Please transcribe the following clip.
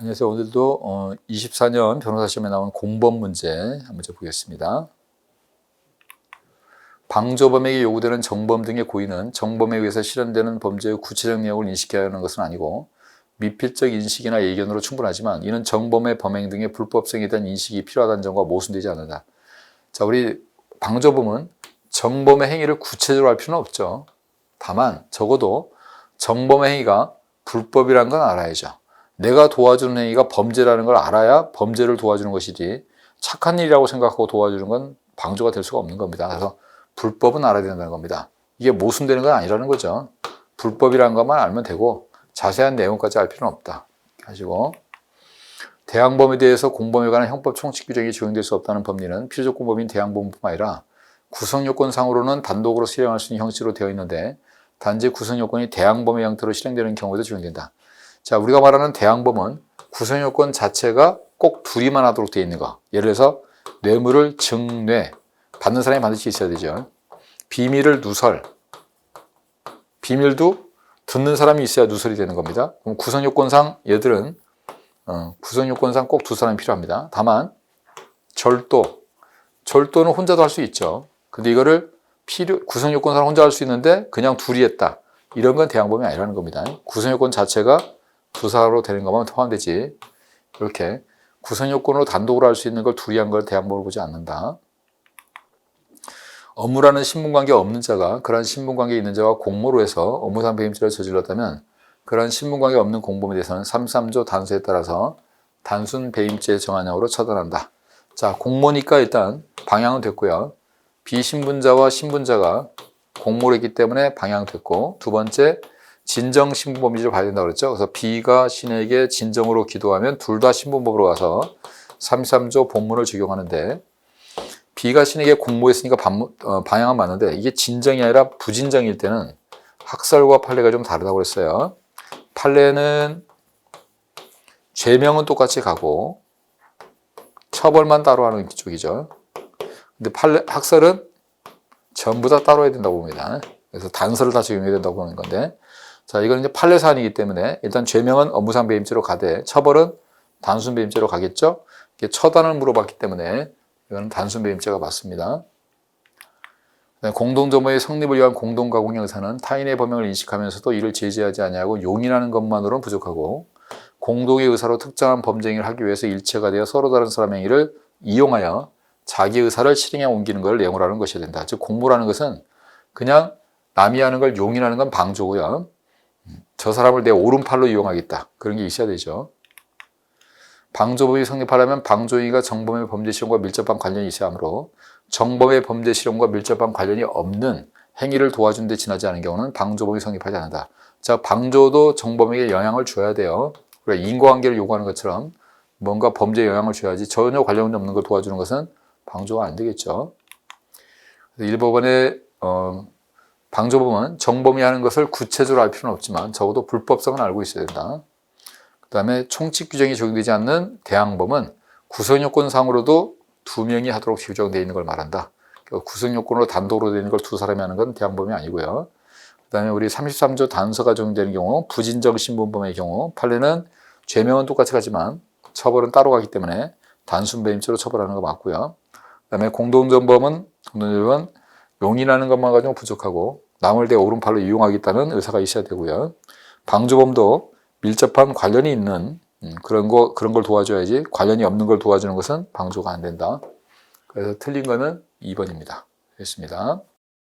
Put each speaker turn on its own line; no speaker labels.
안녕하세요. 오늘도 24년 변호사 시험에 나온 공범 문제 한 문제 보겠습니다. 방조범에게 요구되는 정범 등의 고의는 정범에 의해서 실현되는 범죄의 구체적 내용을 인식해야 하는 것은 아니고 미필적 인식이나 예견으로 충분하지만 이는 정범의 범행 등의 불법성에 대한 인식이 필요하다는 점과 모순되지 않는다. 자, 우리 방조범은 정범의 행위를 구체적으로 할 필요는 없죠. 다만 적어도 정범의 행위가 불법이라는 건 알아야죠. 내가 도와주는 행위가 범죄라는 걸 알아야 범죄를 도와주는 것이지 착한 일이라고 생각하고 도와주는 건 방조가 될 수가 없는 겁니다. 그래서 불법은 알아야 된다는 겁니다. 이게 모순되는 건 아니라는 거죠. 불법이라는 것만 알면 되고 자세한 내용까지 알 필요는 없다. 하시고 대항범에 대해서 공범에 관한 형법 총칙 규정이 적용될 수 없다는 법리는 필요조건법인 대항범뿐만 아니라 구성요건상으로는 단독으로 실행할 수 있는 형식으로 되어 있는데 단지 구성요건이 대항범의 형태로 실행되는 경우에도 적용된다. 자, 우리가 말하는 대항범은 구성요건 자체가 꼭 둘이만 하도록 되어 있는 거. 예를 들어서 뇌물을 증뇌, 받는 사람이 반드시 있어야 되죠. 비밀을 누설, 비밀도 듣는 사람이 있어야 누설이 되는 겁니다. 그럼 구성요건상 얘들은 구성요건상 꼭 두 사람이 필요합니다. 다만 절도는 혼자도 할 수 있죠. 근데 이거를 구성요건상 혼자 할 수 있는데 그냥 둘이 했다. 이런 건 대항범이 아니라는 겁니다. 구성요건 자체가 두 사람으로 되는 것만 포함되지 이렇게 구성요건으로 단독으로 할 수 있는 걸 둘이 한 걸 대항범으로 보지 않는다. 업무라는 신분관계 없는 자가 그러한 신분관계 있는 자와 공모로 해서 업무상 배임죄를 저질렀다면 그러한 신분관계 없는 공범에 대해서는 33조 단서에 따라서 단순 배임죄 정한형으로 처단한다. 자, 공모니까 일단 방향은 됐고요. 비신분자와 신분자가 공모를 했기 때문에 방향됐고, 두 번째 진정 신분범죄를 봐야 된다고 그랬죠. 그래서 B가 신에게 진정으로 기도하면 둘 다 신분법으로 가서 33조 본문을 적용하는데 B가 신에게 공모했으니까 방향은 맞는데 이게 진정이 아니라 부진정일 때는 학설과 판례가 좀 다르다고 그랬어요. 판례는 죄명은 똑같이 가고 처벌만 따로 하는 쪽이죠. 근데 학설은 전부 다 따로 해야 된다고 봅니다. 그래서 단서를 다 적용해야 된다고 보는 건데, 자, 이건 이제 판례 사안이기 때문에 일단 죄명은 업무상 배임죄로 가되 처벌은 단순 배임죄로 가겠죠. 이게 처단을 물어봤기 때문에 이거는 단순 배임죄가 맞습니다. 공동점의 성립을 위한 공동가공 형사는 타인의 범행을 인식하면서도 이를 제지하지 아니하고 용인하는 것만으로는 부족하고 공동의 의사로 특정한 범죄 행위를 하기 위해서 일체가 되어 서로 다른 사람의 행위를 이용하여 자기 의사를 실행에 옮기는 걸 내용으로 하는 것이 된다. 즉 공모라는 것은 그냥 남이 하는 걸 용인하는 건 방조고요. 저 사람을 내 오른팔로 이용하겠다. 그런 게 있어야 되죠. 방조법이 성립하려면 방조행위가 정범의 범죄 실현과 밀접한 관련이 있어야 하므로 정범의 범죄 실현과 밀접한 관련이 없는 행위를 도와준 데 지나지 않은 경우는 방조법이 성립하지 않는다. 자, 방조도 정범에게 영향을 줘야 돼요. 우리가 인과관계를 요구하는 것처럼 뭔가 범죄에 영향을 줘야지 전혀 관련 없는 걸 도와주는 것은 방조가 안 되겠죠. 일법원의 방조범은 정범이 하는 것을 구체적으로 알 필요는 없지만 적어도 불법성은 알고 있어야 된다. 그 다음에 총칙 규정이 적용되지 않는 대항범은 구성요건상으로도 두 명이 하도록 규정되어 있는 걸 말한다. 구성요건으로 단독으로 되는 걸 두 사람이 하는 건 대항범이 아니고요. 그 다음에 우리 33조 단서가 적용되는 경우 부진정 신분범의 경우 판례는 죄명은 똑같이 가지만 처벌은 따로 가기 때문에 단순 배임죄로 처벌하는 거 맞고요. 그 다음에 공동전범은 용인하는 것만 가지고 부족하고 남을 내 오른팔로 이용하겠다는 의사가 있어야 되고요. 방조범도 밀접한 관련이 있는 그런 걸 도와줘야지 관련이 없는 걸 도와주는 것은 방조가 안 된다. 그래서 틀린 거는 2번입니다. 됐습니다.